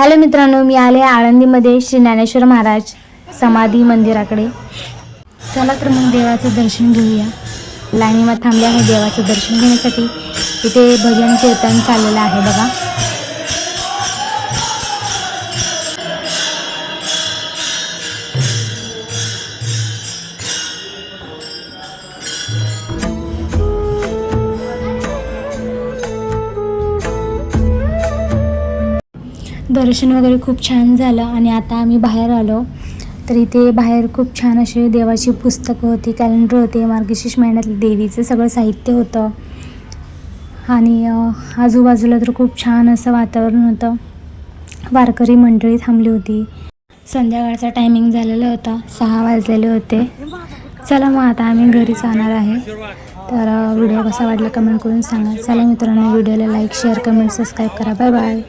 Hello मित्रांनो, मी आले आळंदीमध्ये श्री ज्ञानेश्वर महाराज समाधी मंदिराकडे. चला तर मग देवाचं दर्शन घेऊया. लाईनीमध्ये थांबले आहे देवाचं दर्शन घेण्यासाठी. इथे भजन कीर्तन चाललेलं आहे बघा. दर्शन वगैरे खूप छान झालं आणि आता आम्ही बाहेर आलो. तर इथे बाहेर खूप छान अशी देवाची पुस्तकं होती, कॅलेंडर होते, मार्गशीर्ष महिन्यातलं देवीचं सगळं साहित्य होतं आणि आजूबाजूला तर खूप छान असं वातावरण होतं. वारकरी मंडळी थांबली होती. संध्याकाळचा टायमिंग झालेला होता, 6 वाजलेले होते. चला मग आता आम्ही घरी जाणार आहे. तर व्हिडिओ कसा वाटला कमेंट करून सांगा. चला मित्रांनो, व्हिडिओला लाईक शेअर कमेंट सबस्क्राईब करा. Bye bye.